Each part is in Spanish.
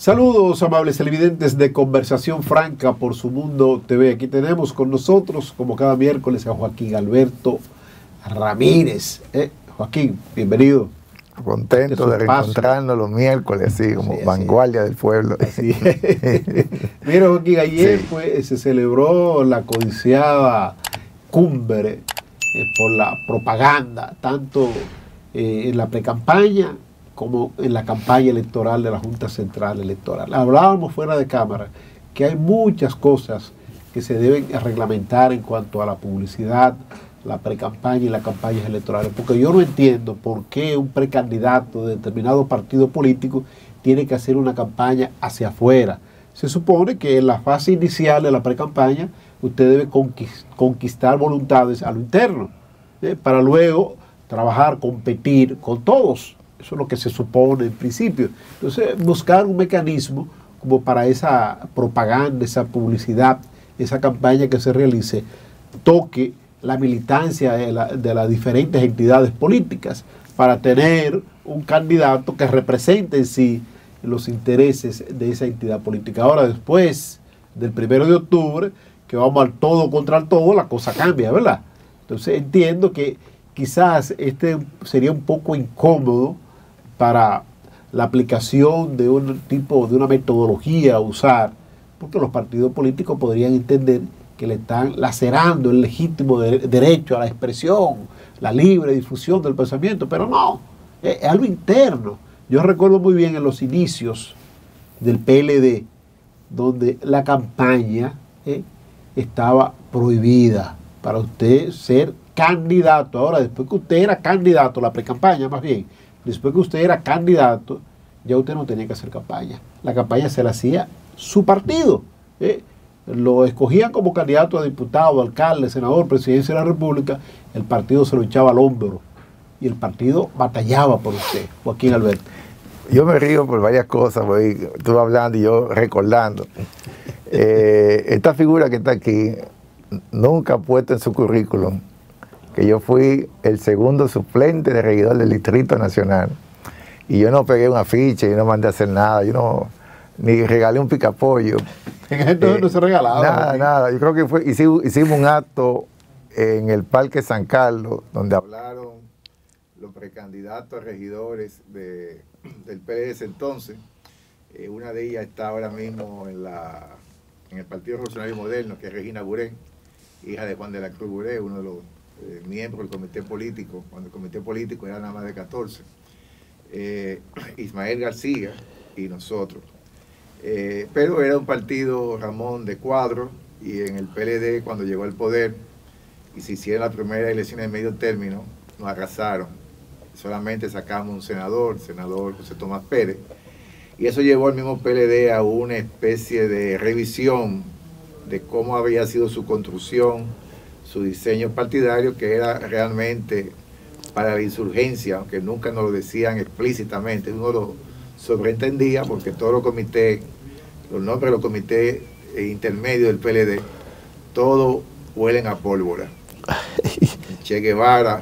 Saludos, amables televidentes de Conversación Franca por Su Mundo TV. Aquí tenemos con nosotros, como cada miércoles, a Joaquín Alberto Ramírez. Joaquín, bienvenido. Contento de reencontrarnos los miércoles, así como vanguardia del pueblo. Así Mira, Joaquín, ayer se celebró la codiciada cumbre por la propaganda, tanto en la precampaña como en la campaña electoral de la Junta Central Electoral. Hablábamos fuera de cámara que hay muchas cosas que se deben reglamentar en cuanto a la publicidad, la precampaña y las campañas electorales, porque yo no entiendo por qué un precandidato de determinado partido político tiene que hacer una campaña hacia afuera. Se supone que en la fase inicial de la precampaña usted debe conquistar voluntades a lo interno, para luego trabajar, competir con todos. Eso es lo que se supone en principio. Entonces, buscar un mecanismo como para esa propaganda, esa publicidad, esa campaña que se realice, toque la militancia de las diferentes entidades políticas para tener un candidato que represente en sí los intereses de esa entidad política. Ahora, después del 1 de octubre, que vamos al todo contra el todo, la cosa cambia, ¿verdad? Entonces, entiendo que quizás este sería un poco incómodo para la aplicación de un tipo, de una metodología a usar, porque los partidos políticos podrían entender que le están lacerando el legítimo derecho a la expresión, la libre difusión del pensamiento, pero no, es algo interno. Yo recuerdo muy bien en los inicios del PLD, donde la campaña estaba prohibida para usted ser candidato. Ahora, después que usted era candidato, la precampaña más bien, después que usted era candidato, ya usted no tenía que hacer campaña. La campaña se la hacía su partido. Lo escogían como candidato a diputado, alcalde, senador, presidencia de la República, el partido se lo echaba al hombro y el partido batallaba por usted, Joaquín Alberto. Yo me río por varias cosas, porque tú hablando y yo recordando. Esta figura que está aquí nunca ha puesto en su currículum que yo fui el segundo suplente de regidor del Distrito Nacional. Y yo no pegué un afiche, yo no mandé a hacer nada, yo no, ni regalé un picapollo. Entonces no se regalaba. Nada, nada. Yo creo que hicimos un acto en el Parque San Carlos, donde hablaron los precandidatos a regidores del PLD entonces. Una de ellas está ahora mismo en el Partido Revolucionario Moderno, que es Regina Burén, hija de Juan de la Cruz Burén, uno de los miembros del comité político, cuando el comité político era nada más de 14, Ismael García y nosotros. Pero era un partido, Ramón, de cuadro, y en el PLD, cuando llegó al poder y se hicieron las primeras elecciones de medio término, nos arrasaron. Solamente sacamos un senador José Tomás Pérez, y eso llevó al mismo PLD a una especie de revisión de cómo había sido su construcción, su diseño partidario, que era realmente para la insurgencia, aunque nunca nos lo decían explícitamente, uno lo sobreentendía porque todos los comités, los nombres de los comités intermedios del PLD, todos huelen a pólvora. El Che Guevara,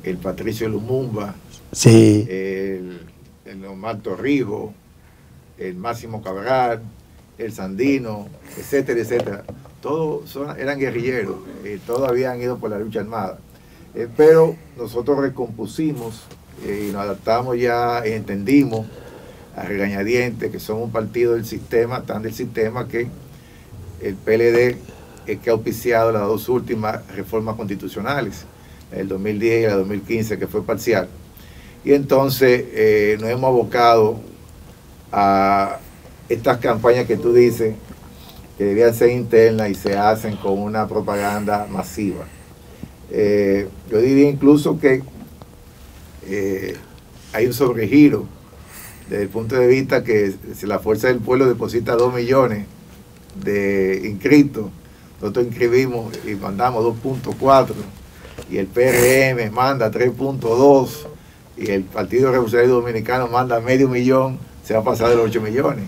el Patricio Lumumba, el Omar Torrijos, el Máximo Cabral, el Sandino, etcétera, etcétera. Todos eran guerrilleros, todos habían ido por la lucha armada. Pero nosotros recompusimos y nos adaptamos ya y entendimos a regañadientes que somos un partido del sistema, tan del sistema que el PLD es que ha auspiciado las dos últimas reformas constitucionales, el 2010 y la 2015, que fue parcial. Y entonces nos hemos abocado a estas campañas que tú dices, que debían ser internas y se hacen con una propaganda masiva. Yo diría incluso que hay un sobregiro desde el punto de vista que si la Fuerza del Pueblo deposita 2 millones de inscritos, nosotros inscribimos y mandamos 2.4, y el PRM manda 3.2, y el Partido Revolucionario Dominicano manda medio millón, se va a pasar de los 8 millones.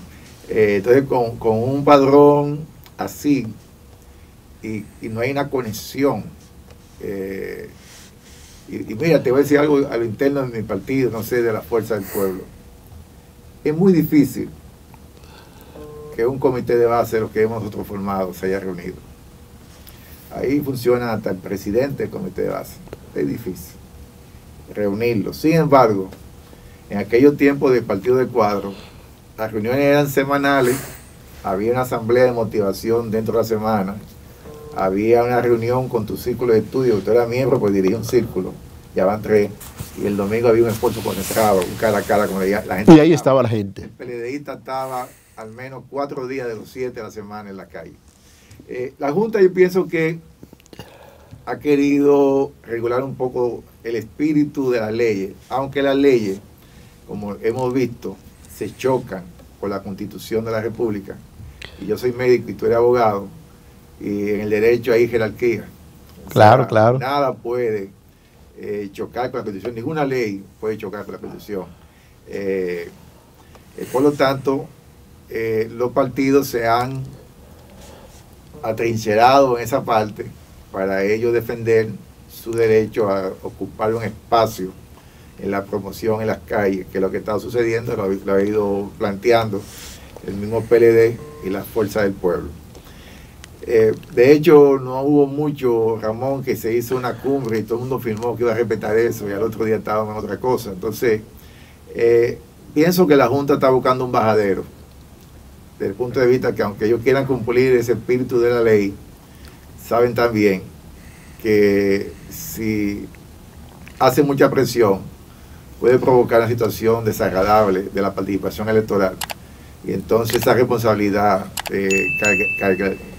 Entonces, con un padrón así, y no hay una conexión. Y mira, te voy a decir algo a lo interno de mi partido, no sé, de la Fuerza del Pueblo. Es muy difícil que un comité de base, lo que hemos nosotros formado, se haya reunido. Ahí funciona hasta el presidente del comité de base. Es difícil reunirlo. Sin embargo, en aquellos tiempos del partido de cuadro, las reuniones eran semanales, había una asamblea de motivación dentro de la semana, había una reunión con tu círculo de estudio, usted era miembro, pues dirigía un círculo, ya van 3, y el domingo había un esfuerzo concentrado, un cara a cara con la gente. Y ahí estaba la gente. El PLDista estaba al menos 4 días de los 7 de la semana en la calle. La Junta, yo pienso que ha querido regular un poco el espíritu de las leyes, aunque las leyes, como hemos visto, se chocan con la Constitución de la República. Y yo soy médico y tú eres abogado, y en el derecho hay jerarquía. Claro, claro. Nada puede chocar con la Constitución, ninguna ley puede chocar con la Constitución. Por lo tanto, los partidos se han atrincherado en esa parte para ellos defender su derecho a ocupar un espacio en la promoción en las calles, que es lo que está sucediendo, lo ha ido planteando el mismo PLD y las fuerzas del pueblo. De hecho, no hubo mucho, Ramón, que se hizo una cumbre y todo el mundo firmó que iba a respetar eso y al otro día estábamos en otra cosa. Entonces, pienso que la Junta está buscando un bajadero, desde el punto de vista que aunque ellos quieran cumplir ese espíritu de la ley, saben también que si hace mucha presión puede provocar una situación desagradable de la participación electoral, y entonces esa responsabilidad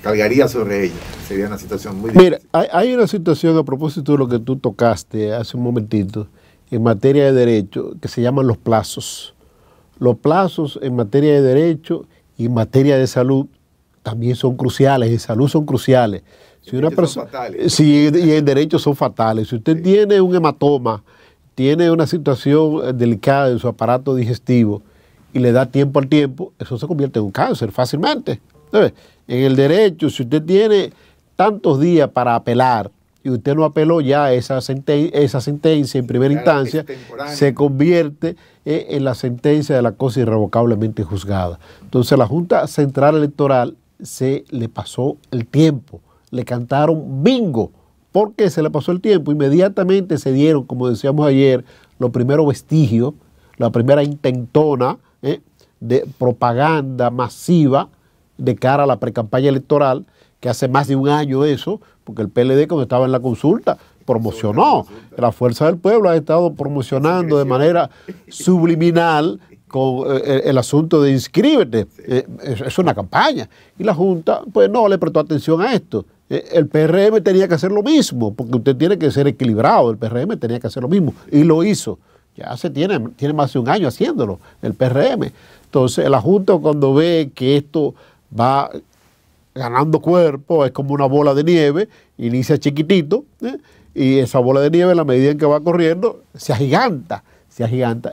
cargaría sobre ellos. Sería una situación muy difícil. Mira, hay una situación a propósito de lo que tú tocaste hace un momentito en materia de derecho que se llaman los plazos. Los plazos en materia de derecho y en materia de salud también son cruciales, en salud son cruciales. Si una persona, sí, y en derecho son fatales. Si usted tiene un hematoma, tiene una situación delicada en su aparato digestivo y le da tiempo al tiempo, eso se convierte en un cáncer fácilmente. ¿Sabes? En el derecho, si usted tiene tantos días para apelar y usted no apeló ya esa sentencia en primera instancia, se convierte en la sentencia de la cosa irrevocablemente juzgada. Entonces la Junta Central Electoral se le pasó el tiempo, le cantaron bingo. ¿Por qué se le pasó el tiempo? Inmediatamente se dieron, como decíamos ayer, los primeros vestigios, la primera intentona de propaganda masiva de cara a la precampaña electoral, que hace más de un año de eso, porque el PLD cuando estaba en la consulta promocionó, la Fuerza del Pueblo ha estado promocionando de manera subliminal con el asunto de inscríbete, es una campaña, y la Junta pues no le prestó atención a esto. El PRM tenía que hacer lo mismo, porque usted tiene que ser equilibrado, el PRM tenía que hacer lo mismo, y lo hizo. Ya tiene más de un año haciéndolo, el PRM. Entonces la Junta, cuando ve que esto va ganando cuerpo, es como una bola de nieve, inicia chiquitito, y esa bola de nieve, en la medida en que va corriendo, se agiganta.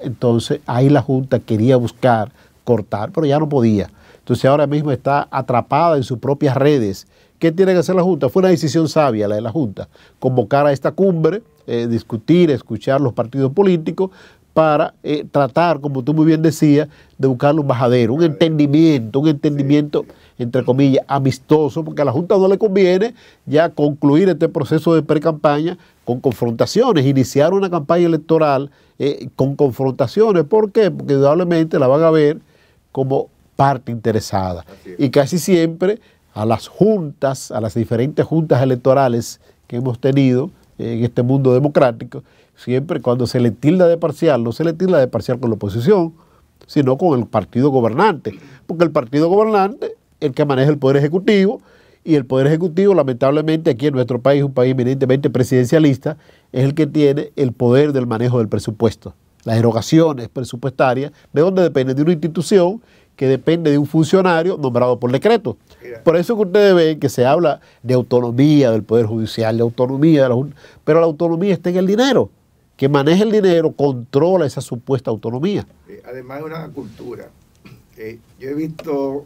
Entonces ahí la Junta quería buscar cortar, pero ya no podía. Entonces ahora mismo está atrapada en sus propias redes. ¿Qué tiene que hacer la Junta? Fue una decisión sabia la de la Junta, convocar a esta cumbre, discutir, escuchar los partidos políticos para tratar, como tú muy bien decías, de buscarle un bajadero, un entendimiento, entre comillas, amistoso, porque a la Junta no le conviene ya concluir este proceso de pre-campaña con confrontaciones, iniciar una campaña electoral con confrontaciones. ¿Por qué? Porque indudablemente la van a ver como parte interesada. Y casi siempre a las juntas, a las diferentes juntas electorales que hemos tenido en este mundo democrático, siempre cuando se le tilda de parcial, no se le tilda de parcial con la oposición, sino con el partido gobernante, porque el partido gobernante es el que maneja el Poder Ejecutivo, y el Poder Ejecutivo, lamentablemente, aquí en nuestro país, un país eminentemente presidencialista, es el que tiene el poder del manejo del presupuesto. Las erogaciones presupuestarias, ¿de dónde depende? De una institución que depende de un funcionario nombrado por decreto. Por eso que ustedes ven que se habla de autonomía del Poder Judicial, de autonomía de la Junta, pero la autonomía está en el dinero. Que maneja el dinero controla esa supuesta autonomía. Además, es una cultura. Yo he visto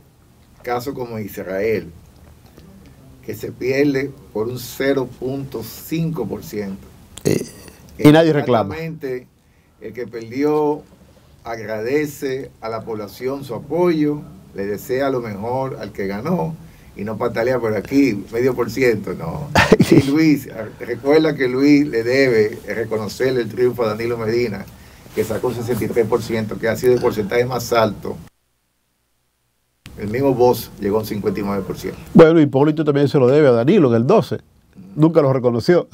casos como Israel, que se pierde por un 0.5%. Y nadie reclama. El que perdió agradece a la población su apoyo le desea lo mejor al que ganó y no patalea por aquí, 0,5%, no. Y Luis, recuerda que Luis le debe reconocerle el triunfo a Danilo Medina, que sacó un 63%, que ha sido el porcentaje más alto. El mismo Bosch llegó a un 59%. Bueno, Hipólito también se lo debe a Danilo en el 12. Nunca lo reconoció.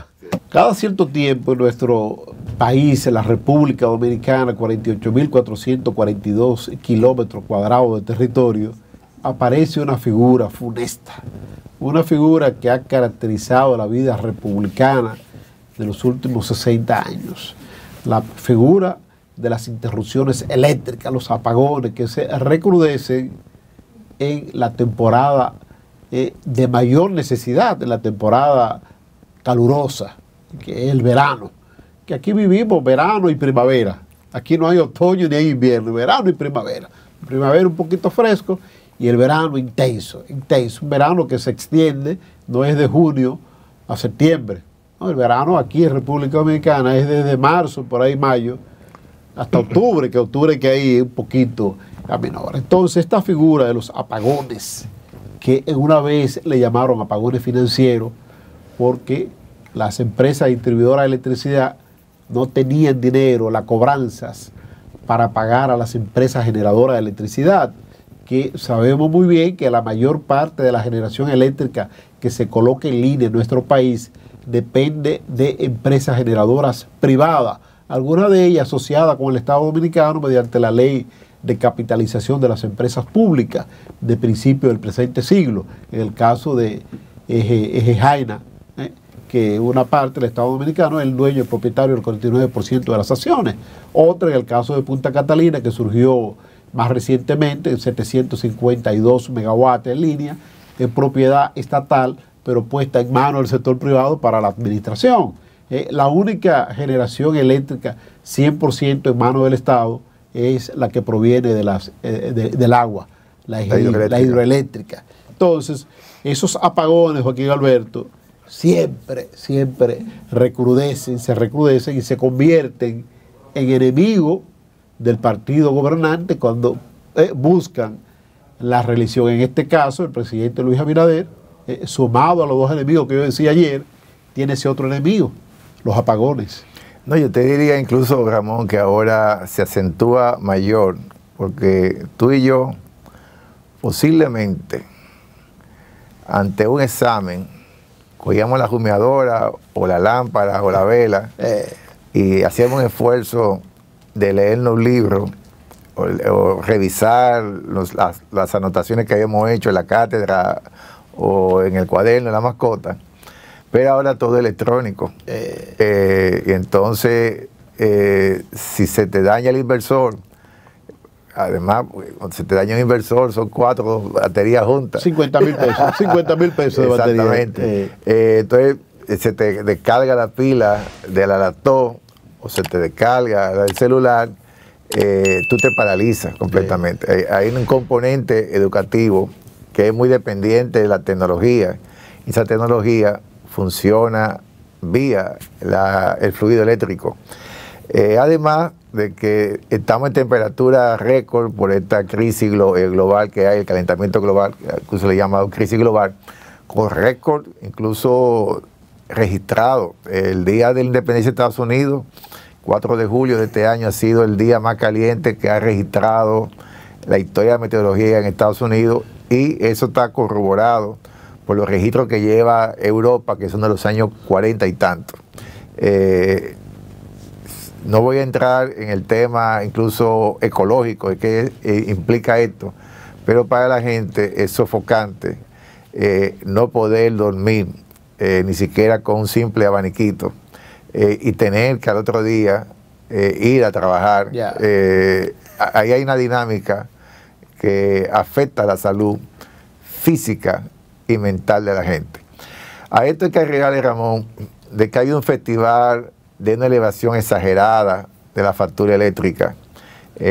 Cada cierto tiempo en nuestro país, en la República Dominicana, 48.442 kilómetros cuadrados de territorio, aparece una figura funesta, una figura que ha caracterizado la vida republicana de los últimos 60 años. La figura de las interrupciones eléctricas, los apagones que se recrudecen en la temporada de mayor necesidad, en la temporada calurosa, que es el verano, que aquí vivimos verano y primavera. Aquí no hay otoño ni hay invierno, verano y primavera. Primavera un poquito fresco y el verano intenso, intenso. Un verano que se extiende, no es de junio a septiembre. No, el verano aquí en República Dominicana es desde marzo, por ahí mayo, hasta octubre, que ahí un poquito menor. Entonces, esta figura de los apagones, que en una vez le llamaron apagones financieros, porque las empresas distribuidoras de electricidad no tenían dinero, las cobranzas, para pagar a las empresas generadoras de electricidad, que sabemos muy bien que la mayor parte de la generación eléctrica que se coloca en línea en nuestro país depende de empresas generadoras privadas, algunas de ellas asociadas con el Estado Dominicano mediante la ley de capitalización de las empresas públicas de principio del presente siglo. En el caso de Eje Jaina, que una parte del Estado Dominicano es el dueño y propietario del 49% de las acciones. Otra en el caso de Punta Catalina, que surgió más recientemente, en 752 megawatts en línea, en propiedad estatal, pero puesta en manos del sector privado para la administración. La única generación eléctrica 100% en manos del Estado es la que proviene de del agua, la hidroeléctrica. Entonces, esos apagones, Joaquín Alberto, siempre se recrudecen y se convierten en enemigos del partido gobernante cuando buscan la reelección. En este caso, el presidente Luis Abinader, sumado a los dos enemigos que yo decía ayer, tiene ese otro enemigo, los apagones. No, yo te diría incluso, Ramón, que ahora se acentúa mayor, porque tú y yo, posiblemente, ante un examen, cogíamos la humeadora o la lámpara o la vela y hacíamos un esfuerzo de leernos libros o revisar las anotaciones que habíamos hecho en la cátedra o en el cuaderno de la mascota, pero ahora todo es electrónico. Y entonces, si se te daña el inversor, además, cuando se te daña un inversor, son 4 baterías juntas. 50,000 pesos, 50,000 pesos de batería. Exactamente. Entonces, se te descarga la pila de la laptop o se te descarga el celular, tú te paralizas completamente. Hay un componente educativo que es muy dependiente de la tecnología. Y esa tecnología funciona vía el fluido eléctrico. Además de que estamos en temperatura récord por esta crisis global que hay, el calentamiento global, incluso le llamado crisis global, con récord incluso registrado. El día de la independencia de Estados Unidos, 4 de julio de este año, ha sido el día más caliente que ha registrado la historia de meteorología en Estados Unidos, y eso está corroborado por los registros que lleva Europa, que son de los años 40 y tantos. No voy a entrar en el tema incluso ecológico, que implica esto, pero para la gente es sofocante no poder dormir, ni siquiera con un simple abaniquito, y tener que al otro día ir a trabajar. Ahí hay una dinámica que afecta la salud física y mental de la gente. A esto hay que agregarle, Ramón, de que hay un festival de una elevación exagerada de la factura eléctrica.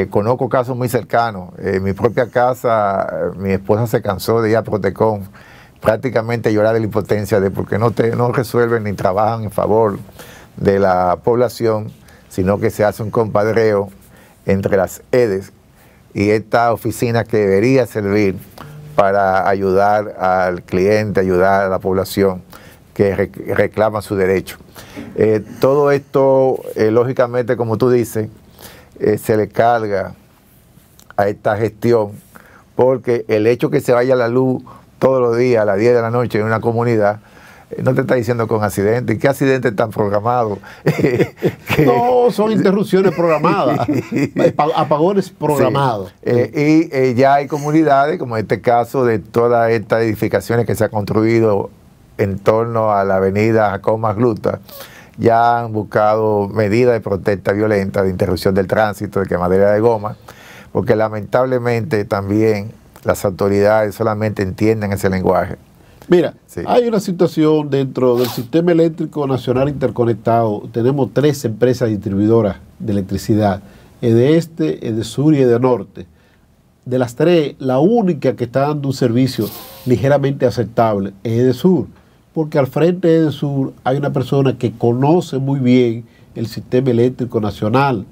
Conozco casos muy cercanos. En mi propia casa, mi esposa se cansó de ir a Protecon, prácticamente llorar de la impotencia de porque no resuelven ni trabajan en favor de la población, sino que se hace un compadreo entre las EDES y esta oficina que debería servir para ayudar al cliente, ayudar a la población que reclama su derecho. Todo esto, lógicamente, como tú dices, se le carga a esta gestión, porque el hecho que se vaya la luz todos los días a las 10 de la noche en una comunidad, no te está diciendo con accidentes. ¿Qué accidentes están programados? No, son interrupciones programadas, apagones programados. Y ya hay comunidades, como en este caso de todas estas edificaciones que se han construido en torno a la avenida Jacobo Magluta, ya han buscado medidas de protesta violenta, de interrupción del tránsito, de quemadera de goma, porque lamentablemente también las autoridades solamente entienden ese lenguaje. Mira, sí, hay una situación dentro del Sistema Eléctrico Nacional Interconectado. Tenemos 3 empresas distribuidoras de electricidad, EDESTE, EDESUR y EDENORTE. De las 3, la única que está dando un servicio ligeramente aceptable es EDESUR, porque al frente de EDESUR hay una persona que conoce muy bien el Sistema Eléctrico Nacional,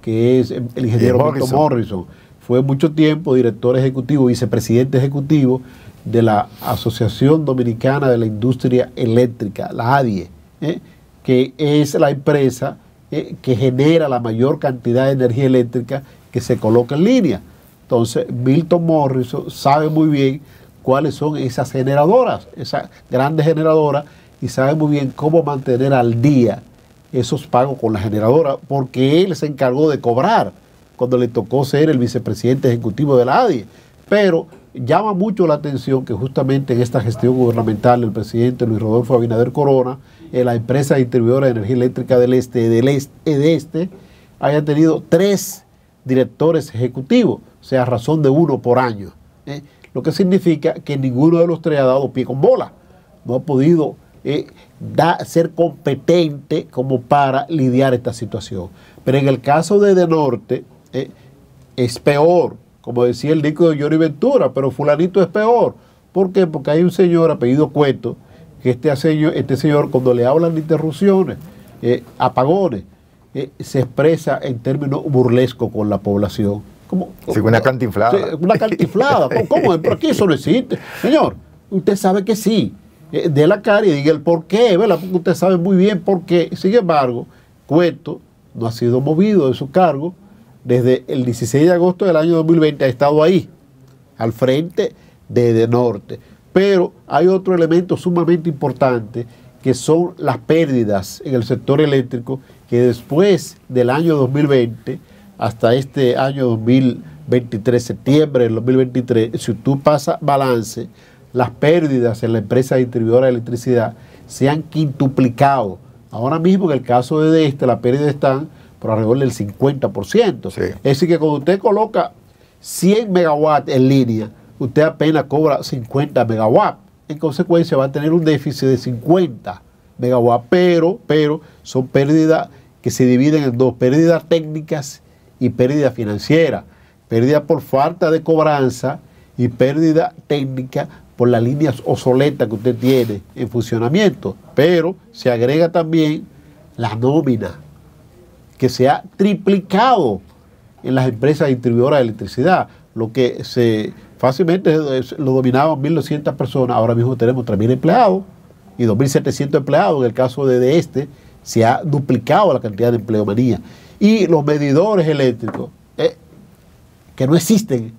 que es el ingeniero Milton Morrison. Fue mucho tiempo director ejecutivo, vicepresidente ejecutivo de la Asociación Dominicana de la Industria Eléctrica, la ADIE, que es la empresa que genera la mayor cantidad de energía eléctrica que se coloca en línea. Entonces, Milton Morrison sabe muy bien cuáles son esas generadoras, esas grandes generadoras, y sabe muy bien cómo mantener al día esos pagos con la generadora, porque él se encargó de cobrar cuando le tocó ser el vicepresidente ejecutivo de la ADIE. Pero llama mucho la atención que justamente en esta gestión gubernamental del presidente Luis Rodolfo Abinader Corona, la empresa distribuidora de energía eléctrica del EDESTE, haya tenido 3 directores ejecutivos, o sea, a razón de 1 por año. Lo que significa que ninguno de los 3 ha dado pie con bola, no ha podido ser competente como para lidiar esta situación. Pero en el caso de EDENORTE, es peor. Como decía el disco de Johnny Ventura, pero fulanito es peor. ¿Por qué? Porque hay un señor apellido Cueto, que este señor cuando le hablan de interrupciones, apagones, se expresa en términos burlescos con la población. Sí, una cantinflada. Una cantinflada. ¿Cómo? Pero aquí eso no existe. Señor, usted sabe que sí. De la cara y diga el por qué, ¿verdad? Porque usted sabe muy bien por qué. Sin embargo, Cueto no ha sido movido de su cargo. Desde el 16 de agosto del año 2020 ha estado ahí, al frente de EDENORTE. Pero hay otro elemento sumamente importante, que son las pérdidas en el sector eléctrico, que después del año 2020 hasta este año 2023, septiembre del 2023, si tú pasas balance, las pérdidas en la empresa distribuidora de electricidad se han quintuplicado. Ahora mismo en el caso de EDESTE, las pérdidas están por alrededor del 50%. Sí. Es decir, que cuando usted coloca 100 megawatts en línea, usted apenas cobra 50 megawatts. En consecuencia, va a tener un déficit de 50 megawatts, pero son pérdidas que se dividen en 2, pérdidas técnicas y pérdida financiera. Pérdida por falta de cobranza y pérdida técnica por las líneas obsoletas que usted tiene en funcionamiento. Pero se agrega también la nómina, que se ha triplicado en las empresas distribuidoras de electricidad. Lo que fácilmente lo dominaban 1.200 personas, ahora mismo tenemos 3.000 empleados y 2.700 empleados. En el caso de EDESTE se ha duplicado la cantidad de empleomanía. Y los medidores eléctricos, que no existen.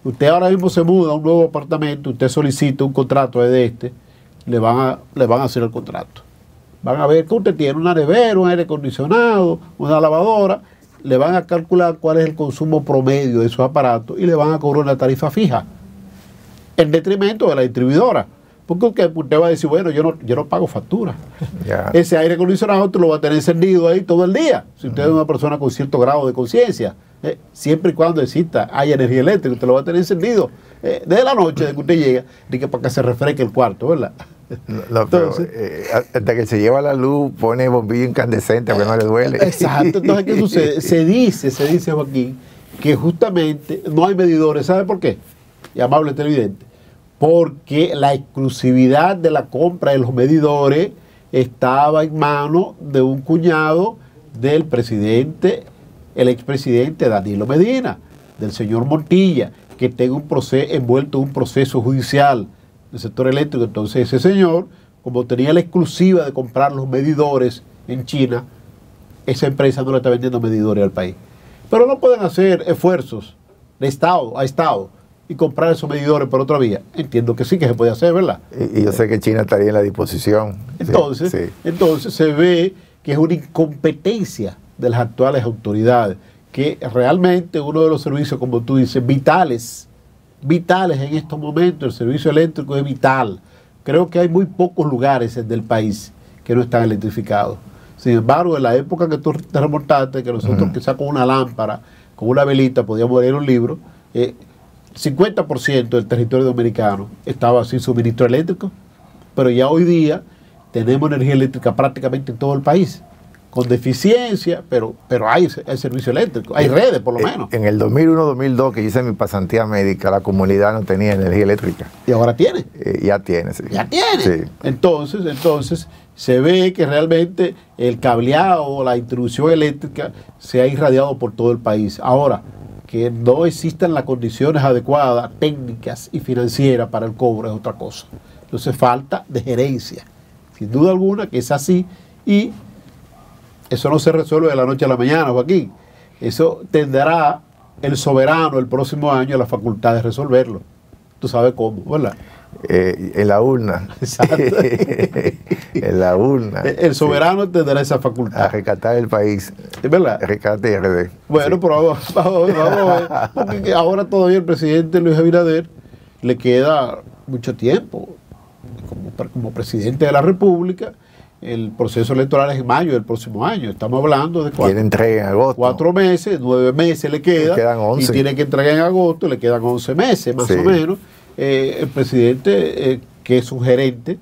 Usted ahora mismo se muda a un nuevo apartamento, usted solicita un contrato de EDESTE, le van a hacer el contrato. Van a ver que usted tiene una nevera, un aire acondicionado, una lavadora, le van a calcular cuál es el consumo promedio de esos aparatos y le van a cobrar una tarifa fija, en detrimento de la distribuidora. Porque usted va a decir, bueno, yo no pago factura. Yeah. Ese aire acondicionado usted lo va a tener encendido ahí todo el día, si usted es una persona con cierto grado de conciencia. Siempre y cuando haya energía eléctrica, usted lo va a tener encendido desde la noche de que usted llega, para que se refresque el cuarto, ¿verdad? No, entonces, hasta que se lleva la luz, pone bombillo incandescente a que no le duele. Exacto. Entonces, ¿qué sucede? Se dice, Joaquín, que justamente no hay medidores. ¿Sabe por qué? Y amable televidente, porque la exclusividad de la compra de los medidores estaba en manos de un cuñado del presidente, el expresidente Danilo Medina. del señor Montilla, que esté envuelto en un proceso judicial del sector eléctrico. Entonces ese señor, como tenía la exclusiva de comprar los medidores en China, esa empresa no le está vendiendo medidores al país. Pero no pueden hacer esfuerzos de Estado a Estado y comprar esos medidores por otra vía. Entiendo que sí que se puede hacer, ¿verdad? Y yo sé que China estaría en la disposición. Entonces, Sí. entonces se ve que es una incompetencia de las actuales autoridades, que realmente uno de los servicios, como tú dices, vitales en estos momentos, el servicio eléctrico es vital. Creo que hay muy pocos lugares del país que no están electrificados. Sin embargo, en la época que tú te remontaste, que nosotros quizás con una lámpara, con una velita, podíamos leer un libro, 50% del territorio dominicano estaba sin suministro eléctrico, pero ya hoy día tenemos energía eléctrica prácticamente en todo el país, con deficiencia, pero hay servicio eléctrico, hay redes por lo menos. En el 2001-2002, que hice mi pasantía médica, la comunidad no tenía energía eléctrica. Y ahora tiene. Ya tiene, sí. Ya tiene. Sí. Entonces se ve que realmente el cableado, la distribución eléctrica se ha irradiado por todo el país. Ahora, que no existan las condiciones adecuadas, técnicas y financieras para el cobro es otra cosa. Entonces falta de gerencia, sin duda alguna que es así, y eso no se resuelve de la noche a la mañana, Joaquín. Eso tendrá el soberano el próximo año la facultad de resolverlo. Tú sabes cómo, ¿verdad? En la urna. Exacto. En la urna. El soberano tendrá esa facultad. A rescatar el país. ¿Es verdad? Rescate RD. Bueno, Sí. pero vamos a ver. Porque ahora todavía el presidente Luis Abinader le queda mucho tiempo como presidente de la República. El proceso electoral es en mayo del próximo año. Estamos hablando de Tiene entrega en agosto. 4 meses, 9 meses le queda. Le quedan 11. Y tiene que entregar en agosto, le quedan 11 meses más Sí. o menos. El presidente, que es un gerente,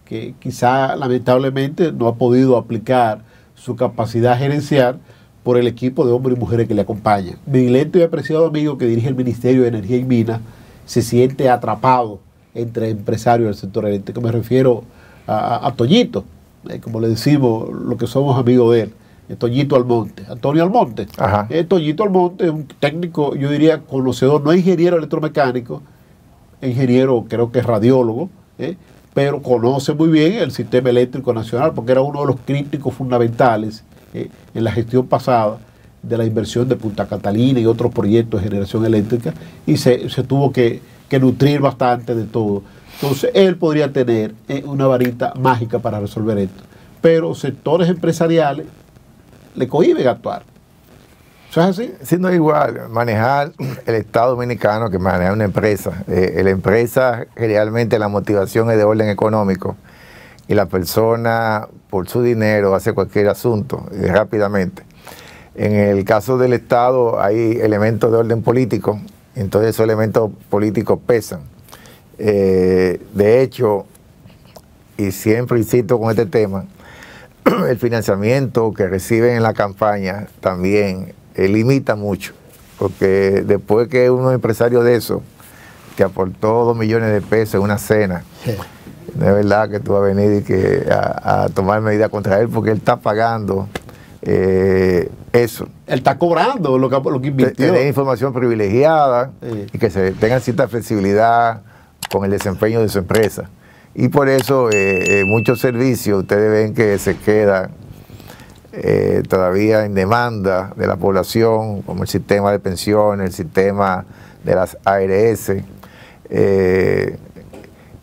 que quizá lamentablemente no ha podido aplicar su capacidad gerencial por el equipo de hombres y mujeres que le acompañan. Mi lento y apreciado amigo que dirige el Ministerio de Energía y Minas se siente atrapado entre empresarios del sector eléctrico. Me refiero a Toñito, como le decimos lo que somos amigos de él, Toñito Almonte, Antonio Almonte. Ajá. Toñito Almonte es un técnico, yo diría, conocedor, no es ingeniero electromecánico, ingeniero creo que es radiólogo, pero conoce muy bien el sistema eléctrico nacional, porque era uno de los críticos fundamentales en la gestión pasada de la inversión de Punta Catalina y otros proyectos de generación eléctrica, y se tuvo que nutrir bastante de todo. Entonces él podría tener una varita mágica para resolver esto, pero sectores empresariales le cohíben actuar. ¿Eso es así? Siendo igual, manejar el Estado dominicano que manejar una empresa. La empresa, generalmente la motivación es de orden económico y la persona, por su dinero, hace cualquier asunto rápidamente. En el caso del Estado hay elementos de orden político, entonces esos elementos políticos pesan. De hecho, y siempre insisto con este tema, el financiamiento que reciben en la campaña también limita mucho, porque después que uno empresario de eso te aportó 2 millones de pesos en una cena, no es verdad que tú vas a venir a tomar medidas contra él, porque él está pagando eso. Él está cobrando lo que invirtió. Tener información privilegiada y que se tenga cierta flexibilidad con el desempeño de su empresa. Y por eso muchos servicios ustedes ven que se quedan todavía en demanda de la población, como el sistema de pensiones, el sistema de las ARS.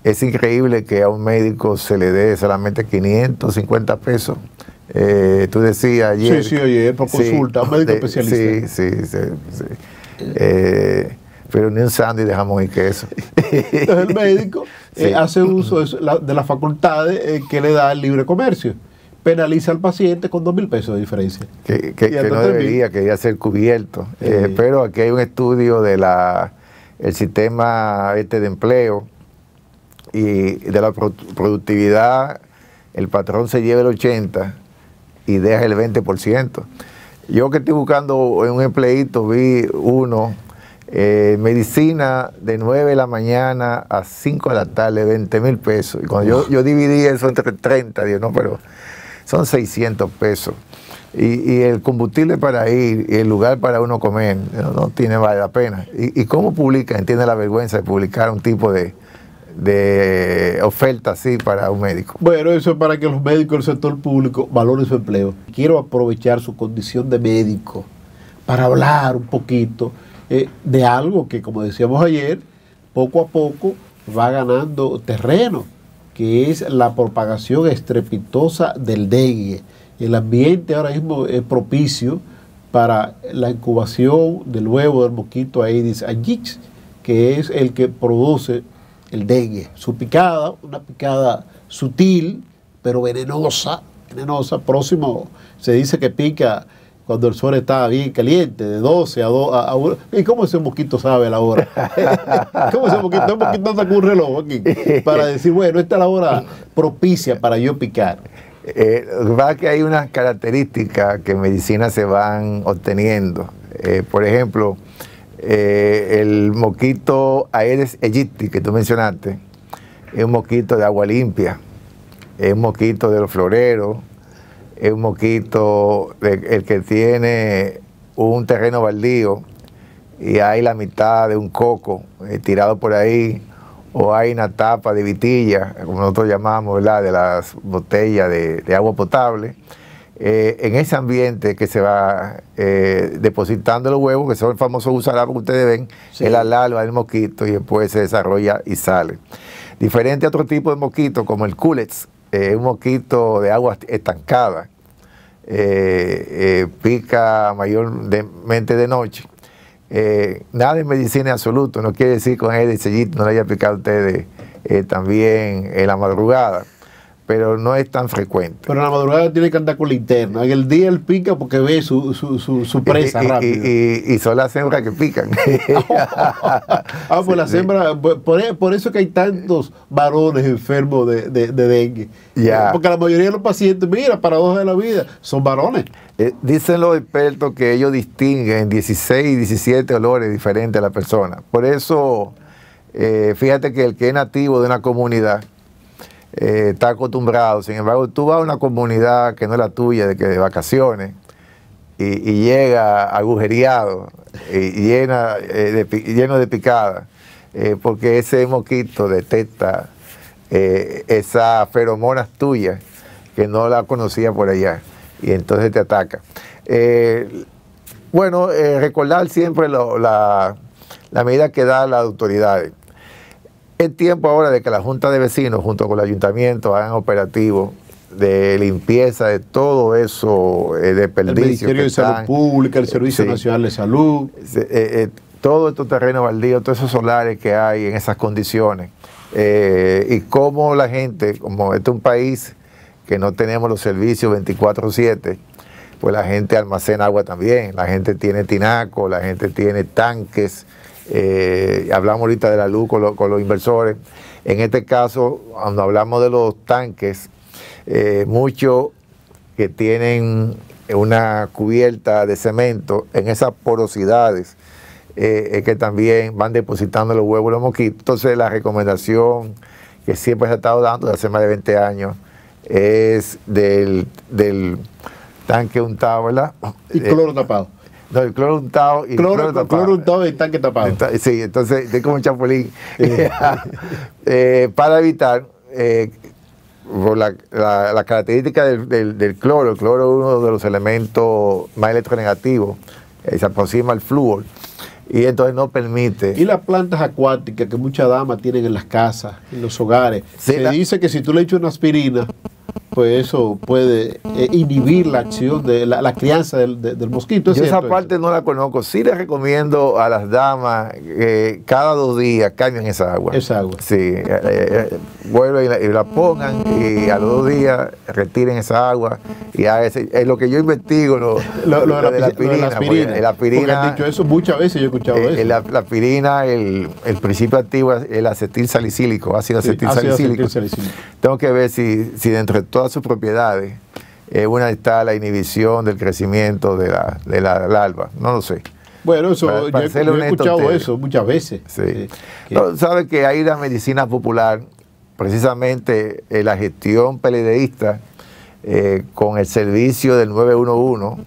Es increíble que a un médico se le dé solamente 550 pesos. Tú decías ayer. Sí, ayer, por consulta, un médico especialista. Sí. Pero ni un sándwich de jamón y queso. Entonces el médico hace uso de las facultades que le da el libre comercio. Penaliza al paciente con 2.000 pesos de diferencia. Que no debería ser cubierto. Pero aquí hay un estudio de el sistema de empleo y de la productividad. El patrón se lleva el 80% y deja el 20%. Yo que estoy buscando en un empleito, vi uno, medicina de 9 de la mañana a 5 de la tarde, 20.000 pesos. Y cuando yo dividí eso entre 30, digo, no, pero son 600 pesos. y el combustible para ir y el lugar para uno comer no tiene vale la pena. ¿Y cómo publica? Entiende la vergüenza de publicar un tipo de oferta así para un médico. Bueno, eso es para que los médicos del sector público valoren su empleo. Quiero aprovechar su condición de médico para hablar un poquito de algo que, como decíamos ayer, poco a poco va ganando terreno, que es la propagación estrepitosa del dengue. El ambiente ahora mismo es propicio para la incubación del huevo del mosquito Aedes aegypti, que es el que produce el dengue. Su picada, una picada sutil, pero venenosa, próximo, se dice que pica cuando el sol está bien caliente, de 12 a 1. ¿Y cómo ese mosquito sabe la hora? ¿Cómo ese mosquito? El mosquito saca un reloj aquí para decir, bueno, esta es la hora propicia para yo picar. Va que hay unas características que en medicina se van obteniendo. Por ejemplo, el mosquito Aedes aegypti que tú mencionaste es un mosquito de agua limpia, es un mosquito de los floreros, es un mosquito el que tiene un terreno baldío y hay la mitad de un coco tirado por ahí, o hay una tapa de vitilla, como nosotros llamamos, ¿verdad?, de las botellas de agua potable. En ese ambiente que se va depositando los huevos, que son el famoso gusarapo que ustedes ven, sí, es la larva del mosquito y después se desarrolla y sale. Diferente a otro tipo de mosquito, como el culex, un mosquito de agua estancada, pica mayormente de noche. Nada en medicina en absoluto, no quiere decir con Aedes aegypti no le haya picado a ustedes también en la madrugada, pero no es tan frecuente. Pero en la madrugada tiene que andar con linterna. En el día él pica porque ve su presa rápido. Y son las hembras que pican. Pues las hembras, por eso que hay tantos varones enfermos de dengue. Ya. Porque la mayoría de los pacientes, mira, paradoja de la vida, son varones. Dicen los expertos que ellos distinguen 16 y 17 olores diferentes a la persona. Por eso, fíjate que el que es nativo de una comunidad está acostumbrado. Sin embargo, tú vas a una comunidad que no es la tuya, de vacaciones, y llega agujereado y lleno de picadas, porque ese mosquito detecta esas feromonas tuyas que no la conocía por allá, y entonces te ataca. Recordar siempre la medida que dan las autoridades. Es tiempo ahora de que la Junta de Vecinos, junto con el Ayuntamiento, hagan operativos de limpieza de todo eso, desperdicios. El Ministerio de Salud Pública, el Servicio Nacional de Salud. Todos estos terrenos baldíos, todos esos solares que hay en esas condiciones. Y cómo la gente, como este es un país que no tenemos los servicios 24/7, pues la gente almacena agua también. La gente tiene tinaco, la gente tiene tanques. Hablamos ahorita de la luz con los inversores. En este caso, cuando hablamos de los tanques, muchos que tienen una cubierta de cemento, en esas porosidades es que también van depositando los huevos de los mosquitos. Entonces la recomendación que siempre se ha estado dando desde hace más de 20 años es del tanque untado, ¿verdad? Y cloro tapado. No, el cloro untado y cloro untado y tanque tapado. Sí, entonces estoy como un chapulín. Para evitar, por la característica del cloro, el cloro es uno de los elementos más electronegativos, se aproxima al flúor, y entonces no permite. Y las plantas acuáticas que muchas damas tienen en las casas, en los hogares, sí, se dice que si tú le echas una aspirina, pues eso puede inhibir la acción de la crianza del mosquito. Yo esa parte no la conozco. Sí les recomiendo a las damas que cada 2 días cambien esa agua. Esa agua. Sí, vuelven y la pongan, y a los 2 días retiren esa agua. Y es lo que yo investigo, lo de la aspirina. La aspirina, porque han dicho eso muchas veces, yo he escuchado eso. La aspirina, el principio activo es el acetilsalicílico, ácido acetilsalicílico. Tengo que ver si dentro de todas sus propiedades, una está la inhibición del crecimiento de la larva. No lo sé. Bueno, eso yo he escuchado eso muchas veces. Sí. No, sabe que hay la medicina popular, precisamente la gestión PLDista con el servicio del 911,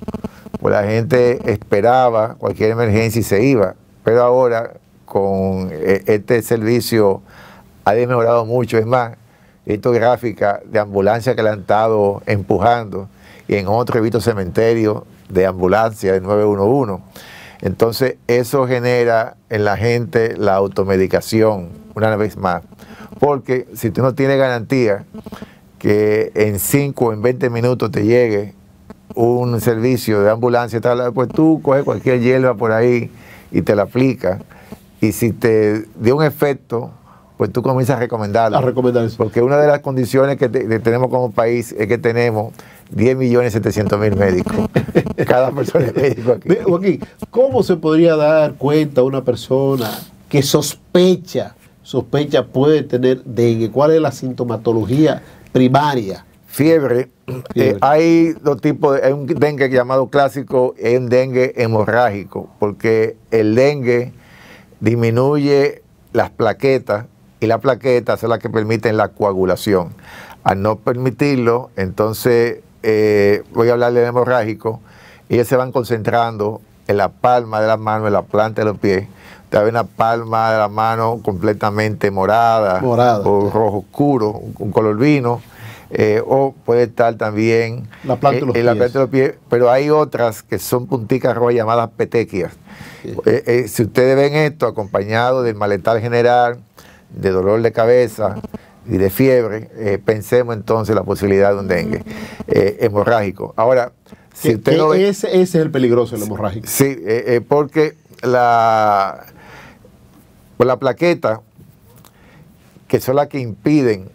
pues la gente esperaba cualquier emergencia y se iba. Pero ahora, con este servicio, ha mejorado mucho. Es más, he visto gráficas de ambulancias que le han estado empujando, y en otro he visto cementerios de ambulancia del 911. Entonces, eso genera en la gente la automedicación, una vez más. Porque si tú no tienes garantía que en 5 o en 20 minutos te llegue un servicio de ambulancia, pues tú coges cualquier hierba por ahí y te la aplicas. Y si te dio un efecto, pues tú comienzas a recomendarlo. A recomendar eso. Porque una de las condiciones que tenemos como país es que tenemos 10.700.000 médicos. Cada persona es médico aquí. Joaquín, ¿cómo se podría dar cuenta una persona que sospecha puede tener dengue? ¿Cuál es la sintomatología primaria? Fiebre. Hay dos tipos, hay un dengue llamado clásico y un dengue hemorrágico, porque el dengue disminuye las plaquetas, y las plaquetas son las que permiten la coagulación. Al no permitirlo, entonces voy a hablar del hemorrágico, ellos se van concentrando en la palma de la mano, en la planta de los pies. Te ve una palma de la mano completamente morada. O rojo oscuro, un color vino. O puede estar también la planta de los en la planta de los pies, pero hay otras que son punticas rojas llamadas petequias. Si ustedes ven esto acompañado del malestar general, de dolor de cabeza y de fiebre, pensemos entonces en la posibilidad de un dengue hemorrágico. Ahora, si usted no ve, ese es el peligroso, el hemorrágico. Sí, porque la plaqueta, que son las que impiden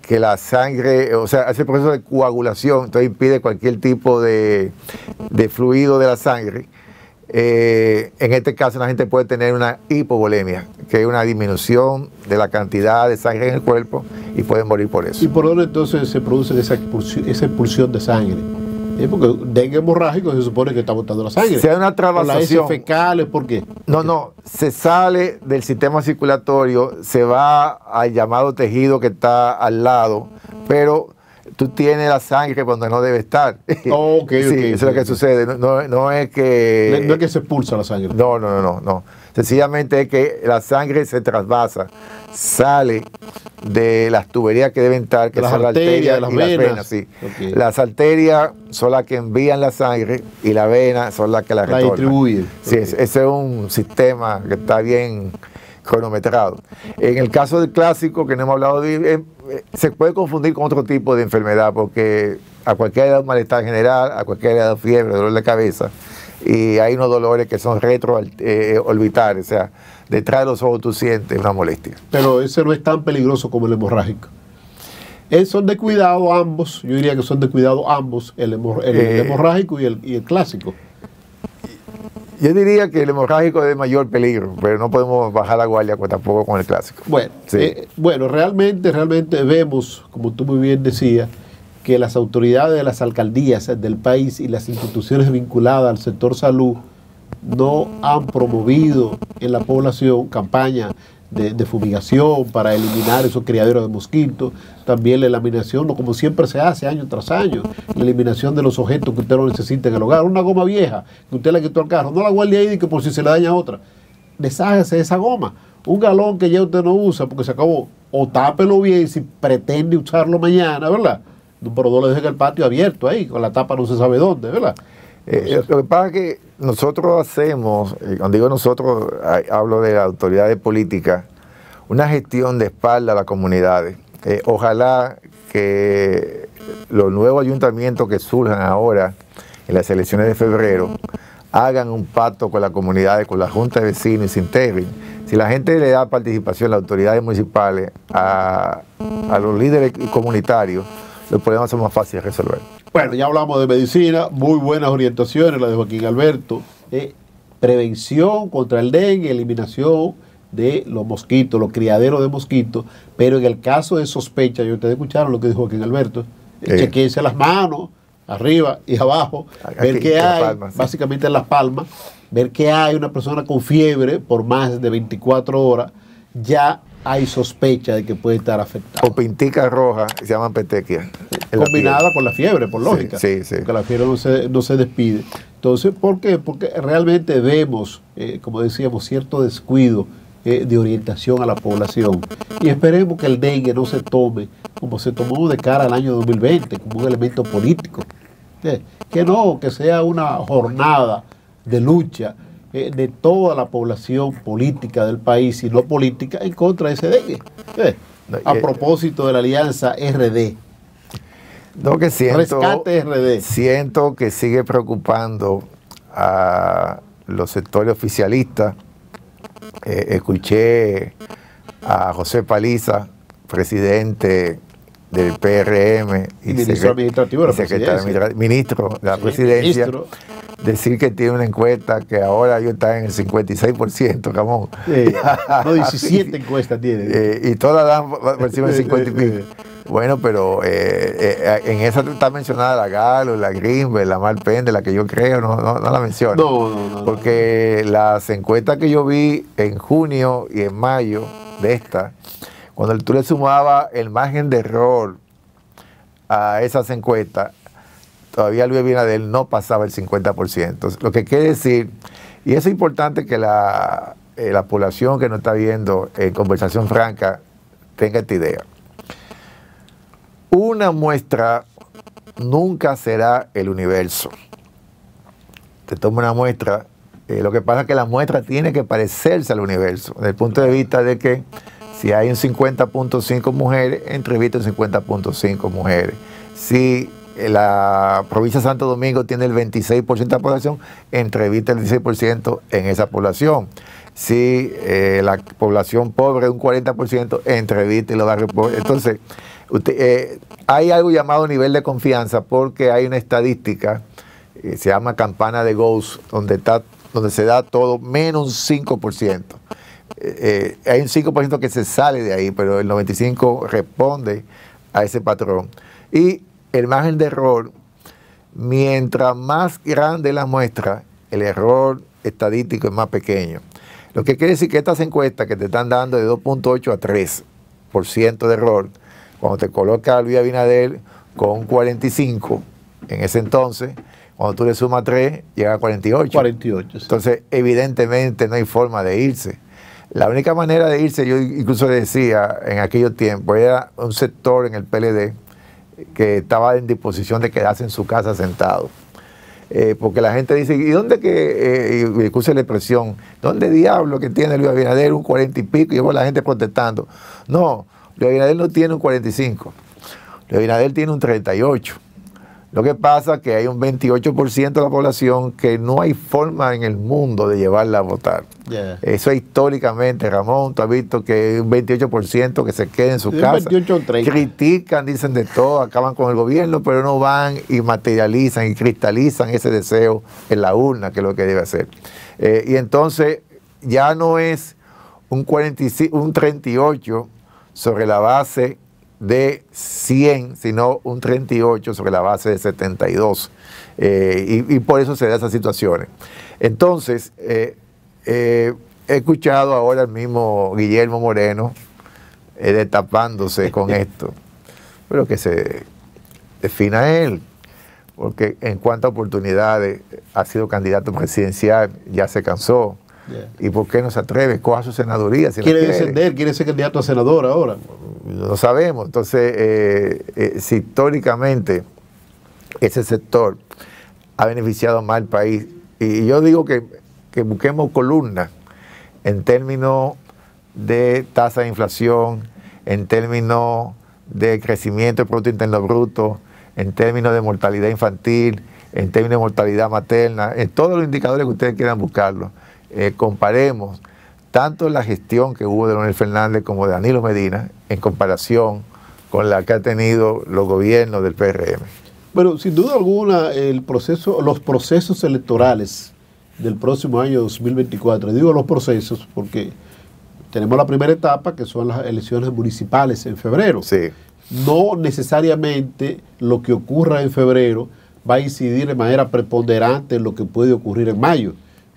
que la sangre, o sea, ese proceso de coagulación, entonces impide cualquier tipo de fluido de la sangre. En este caso la gente puede tener una hipovolemia, que es una disminución de la cantidad de sangre en el cuerpo, y pueden morir por eso. ¿Y por dónde entonces se produce esa expulsión de sangre? Porque dengue hemorrágico se supone que está botando la sangre. Si hay una trabasación, las heces fecales, ¿por qué? No, se sale del sistema circulatorio, se va al llamado tejido que está al lado, pero tú tienes la sangre donde no debe estar. Okay, sí, eso es lo que sucede. No es que... No es que se expulsa la sangre. No. Sencillamente es que la sangre se trasvasa, sale de las tuberías que deben estar, que son las arterias y las venas. Sí. Okay. Las arterias son las que envían la sangre y las venas son las que la retornan. Distribuyen. Sí, ese es un sistema que está bien cronometrado. En el caso del clásico, que no hemos hablado de, se puede confundir con otro tipo de enfermedad, porque a cualquiera le da un malestar general, a cualquiera le da fiebre, dolor de cabeza, y hay unos dolores que son retroorbitales, o sea, detrás de los ojos tú sientes una molestia. Pero ese no es tan peligroso como el hemorrágico. Son de cuidado ambos, yo diría que son de cuidado ambos, el hemorrágico y el clásico. Yo diría que el hemorrágico es de mayor peligro, pero no podemos bajar la guardia tampoco con el clásico. Bueno, sí. Realmente vemos, como tú muy bien decías, que las autoridades de las alcaldías del país y las instituciones vinculadas al sector salud no han promovido en la población campañas de fumigación para eliminar esos criaderos de mosquitos, también la eliminación, como siempre se hace año tras año, la eliminación de los objetos que usted no necesita en el hogar. Una goma vieja que usted le quitó al carro, no la guarde ahí que por si se le daña otra, deshágase de esa goma. Un galón que ya usted no usa porque se acabó, o tápelo bien si pretende usarlo mañana, ¿verdad? Pero no lo deje en el patio abierto ahí, con la tapa no se sabe dónde, ¿verdad? Lo que pasa es que nosotros hacemos, cuando digo nosotros, hablo de las autoridades políticas, una gestión de espalda a las comunidades. Ojalá que los nuevos ayuntamientos que surjan ahora en las elecciones de febrero hagan un pacto con las comunidades, con la Junta de Vecinos y se integren. Si la gente le da participación, las autoridades municipales, a los líderes comunitarios, los problemas son más fáciles de resolver. Bueno, ya hablamos de medicina, muy buenas orientaciones, la de Joaquín Alberto. Prevención contra el dengue, eliminación de los mosquitos, los criaderos de mosquitos, pero en el caso de sospecha, y ustedes escucharon lo que dijo Joaquín Alberto, chequense las manos, arriba y abajo, ver qué hay, palma, sí, básicamente en las palmas, ver que hay una persona con fiebre por más de 24 horas, ya hay sospecha de que puede estar afectado. O pinticas rojas, se llaman petequias. Combinada con la fiebre, por lógica. Sí, sí. Porque la fiebre no se despide. Entonces, ¿por qué? Porque realmente vemos, como decíamos, cierto descuido de orientación a la población. Y esperemos que el dengue no se tome como se tomó de cara al año 2020, como un elemento político. Que no, que sea una jornada de lucha de toda la población política del país y no política en contra de ese dengue. A propósito de la alianza RD. No, que Rescate RD. Siento que sigue preocupando a los sectores oficialistas. Escuché a José Paliza, presidente del PRM y ministro administrativo de la presidencia. Ministro de la presidencia, decir que tiene una encuesta que ahora ellos están en el 56%, Ramón. No, 17 encuestas tiene. Y todas dan por encima del 50 y pico. Bueno, pero en esa está mencionada la Galo, la Greenberg, la Malpende, la que yo creo, no la menciono. No. Porque las encuestas que yo vi en junio y en mayo de esta, cuando tú le sumabas el margen de error a esas encuestas, todavía Luis Abinader no pasaba el 50%. Lo que quiere decir, y eso es importante que la población que nos está viendo en Conversación Franca tenga esta idea. Una muestra nunca será el universo. Te toma una muestra, lo que pasa es que la muestra tiene que parecerse al universo, desde el punto de vista de que si hay un 50.5 mujeres, entrevista un 50.5 mujeres. Si la provincia de Santo Domingo tiene el 26% de la población, entrevista el 16% en esa población. Si la población pobre es un 40%, entrevista y los barrios pobres. Entonces, hay algo llamado nivel de confianza porque hay una estadística, se llama campana de Gauss, donde se da todo menos un 5%. Hay un 5% que se sale de ahí, pero el 95% responde a ese patrón. Y el margen de error, mientras más grande la muestra, el error estadístico es más pequeño. Lo que quiere decir que estas encuestas que te están dando de 2.8 a 3% de error, cuando te coloca a Luis Abinader con un 45 en ese entonces, cuando tú le sumas 3, llega a 48. 48, sí. Entonces, evidentemente no hay forma de irse. La única manera de irse, yo incluso decía en aquellos tiempos, era un sector en el PLD que estaba en disposición de quedarse en su casa sentado. Porque la gente dice, ¿y dónde que, y excuse la expresión, dónde diablo que tiene Luis Abinader un 40 y pico? Y luego la gente protestando. No, Luis Abinader no tiene un 45, Luis Abinader tiene un 38. Lo que pasa es que hay un 28% de la población que no hay forma en el mundo de llevarla a votar. Yeah. Eso históricamente, Ramón, tú has visto que hay un 28% que se queda en su casa. 28 o 30. Critican, dicen de todo, acaban con el gobierno, pero no van y materializan y cristalizan ese deseo en la urna, que es lo que debe hacer. Y entonces ya no es un 38 sobre la base de 100, sino un 38 sobre la base de 72. Y por eso se da esas situaciones. Entonces, he escuchado ahora al mismo Guillermo Moreno destapándose con esto, pero que se defina él, porque en cuantas oportunidades ha sido candidato presidencial, ya se cansó. Yeah. ¿Y por qué no se atreve? Coja su senaduría. Si quiere descender, quiere ser candidato a senador ahora. Lo sabemos. Entonces, si históricamente ese sector ha beneficiado más al país, y yo digo que busquemos columnas en términos de tasa de inflación, en términos de crecimiento del Producto Interno Bruto, en términos de mortalidad infantil, en términos de mortalidad materna, en todos los indicadores que ustedes quieran buscarlo. Comparemos tanto la gestión que hubo de Leonel Fernández como de Danilo Medina en comparación con la que ha tenido los gobiernos del PRM. Bueno, sin duda alguna, los procesos electorales del próximo año 2024, digo los procesos porque tenemos la primera etapa, que son las elecciones municipales en febrero. Sí. No necesariamente lo que ocurra en febrero va a incidir de manera preponderante en lo que puede ocurrir en mayo,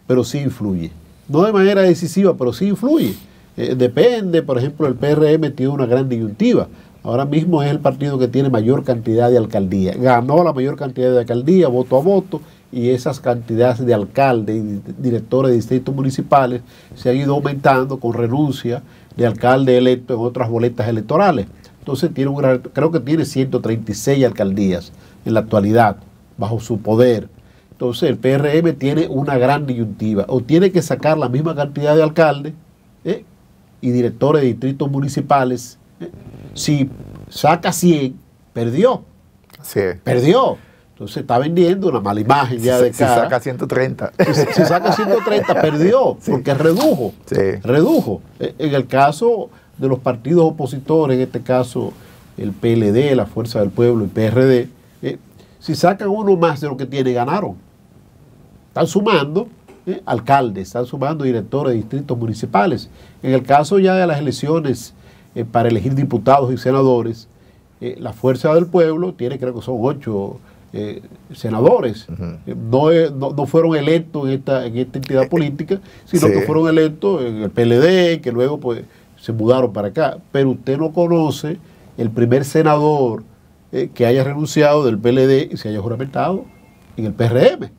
pero sí influye. No de manera decisiva, pero sí influye. Depende, por ejemplo, el PRM tiene una gran disyuntiva. Ahora mismo es el partido que tiene mayor cantidad de alcaldías. Ganó la mayor cantidad de alcaldías, voto a voto, y esas cantidades de alcaldes y directores de distritos municipales se han ido aumentando con renuncia de alcalde electo en otras boletas electorales. Entonces creo que tiene 136 alcaldías en la actualidad, bajo su poder. Entonces el PRM tiene una gran disyuntiva. O tiene que sacar la misma cantidad de alcaldes y directores de distritos municipales. Si saca 100, perdió. Sí. Perdió. Entonces está vendiendo una mala imagen ya de cara. Si saca 130. Si saca 130, perdió, sí, porque redujo. Sí. Redujo. En el caso de los partidos opositores, en este caso el PLD, la Fuerza del Pueblo, el PRD, si sacan uno más de lo que tiene, ganaron. Están sumando alcaldes, están sumando directores de distritos municipales. En el caso ya de las elecciones para elegir diputados y senadores, la Fuerza del Pueblo tiene, creo que son 8 senadores. No fueron electos en esta entidad política, sino que fueron electos en el PLD, que luego pues se mudaron para acá. Pero usted no conoce el primer senador que haya renunciado del PLD y se haya juramentado en el PRM,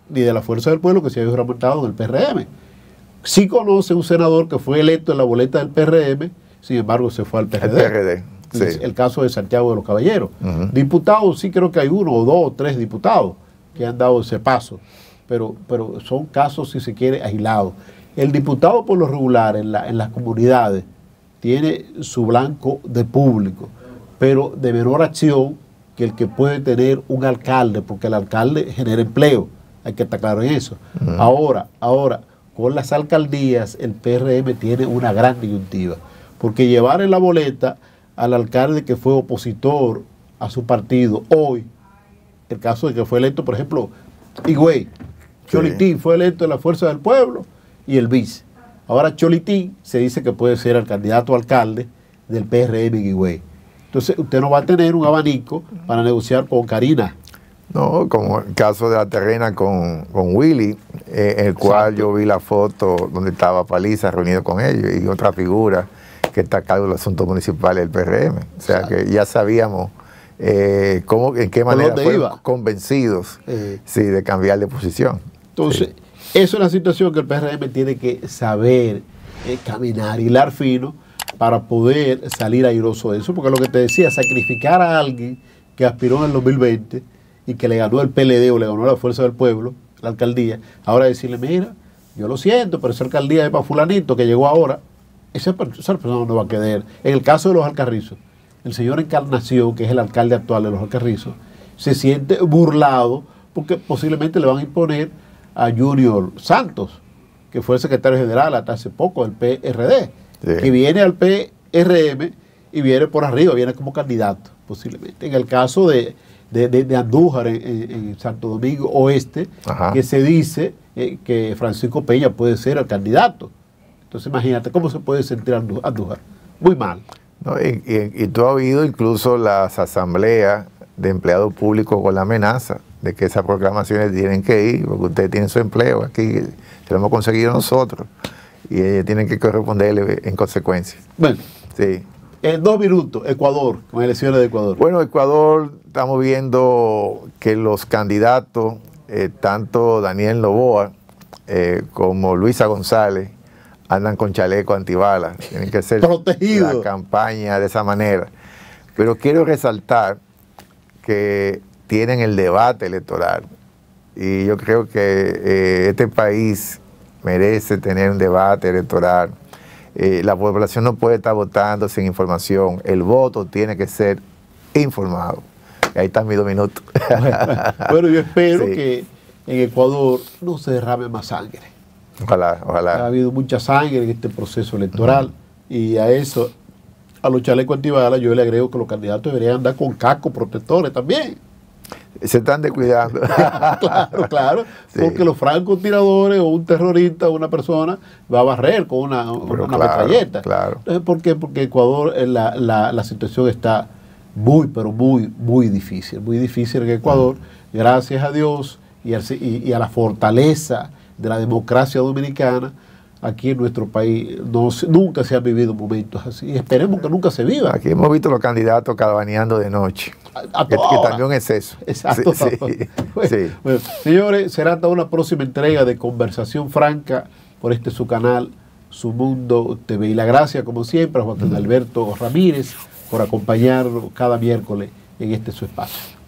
ni de la Fuerza del Pueblo que se haya juramentado en el PRM. Sí conoce un senador que fue electo en la boleta del PRM, sin embargo se fue al PRD. El PRD. Sí. El caso de Santiago de los Caballeros. Diputados, sí creo que hay 1 o 2 o 3 diputados que han dado ese paso, pero son casos, si se quiere, aislados. El diputado por lo regular en las comunidades tiene su blanco de público, pero de menor acción que el que puede tener un alcalde, porque el alcalde genera empleo, hay que estar claro en eso. Ahora, con las alcaldías, el PRM tiene una gran disyuntiva, porque llevar en la boleta al alcalde que fue opositor a su partido hoy, el caso de que fue electo, por ejemplo, Higüey, Cholitín fue electo en la Fuerza del Pueblo y el vice. Ahora Cholitín se dice que puede ser el candidato a alcalde del PRM en Higüey. Entonces usted no va a tener un abanico para negociar con Karina. No, como el caso de la terrena con Willy, en el cual yo vi la foto donde estaba Paliza reunido con ellos y otra figura que está a cargo del asunto municipal del PRM. O sea, que ya sabíamos en qué manera fueron convencidos de cambiar de posición. Entonces, eso es una situación que el PRM tiene que saber caminar, hilar fino, para poder salir airoso de eso. Porque lo que te decía, sacrificar a alguien que aspiró en el 2020 y que le ganó el PLD o le ganó la Fuerza del Pueblo, la alcaldía, ahora decirle, mira, yo lo siento, pero esa alcaldía es para fulanito que llegó ahora. Esa persona no va a quedar. En el caso de los Alcarrizos, el señor Encarnación, que es el alcalde actual de los Alcarrizos, se siente burlado porque posiblemente le van a imponer a Junior Santos, que fue el secretario general hasta hace poco del PRD, que viene al PRM y viene por arriba, viene como candidato, posiblemente. En el caso de Andújar en Santo Domingo Oeste, que se dice que Francisco Peña puede ser el candidato. Entonces imagínate cómo se puede sentir Andújar. Muy mal. No, y tú has oído incluso las asambleas de empleados públicos con la amenaza de que esas proclamaciones tienen que ir, porque ustedes tienen su empleo aquí, se lo hemos conseguido nosotros, y ellos tienen que corresponderle en consecuencia. Bueno, sí. En 2 minutos, Ecuador, con elecciones de Ecuador. Bueno, Ecuador, estamos viendo que los candidatos, tanto Daniel Noboa como Luisa González, andan con chaleco antibalas, tienen que ser protegidos. La campaña de esa manera. Pero quiero resaltar que tienen el debate electoral y yo creo que este país merece tener un debate electoral. La población no puede estar votando sin información, el voto tiene que ser informado. Ahí están mis 2 minutos. Bueno, yo espero que en Ecuador no se derrame más sangre. Ojalá, ojalá. Ha habido mucha sangre en este proceso electoral y a eso, a los chalecos antibalas, yo le agrego que los candidatos deberían andar con cascos protectores también. Se están descuidando. Claro, porque los francotiradores o un terrorista o una persona va a barrer con una metralleta. Claro. ¿Por qué? Porque Ecuador, la situación está pero muy difícil. Muy difícil en Ecuador, gracias a Dios y a la fortaleza de la democracia dominicana, aquí en nuestro país nunca se han vivido momentos así. Esperemos que nunca se viva. Aquí hemos visto los candidatos carabaneando de noche. Que también es eso. Exacto. Sí, sí, bueno, sí. bueno, señores, será hasta una próxima entrega de Conversación Franca por su canal, Su Mundo TV. Y la gracia, como siempre, a Juan Alberto Ramírez por acompañarnos cada miércoles en su espacio.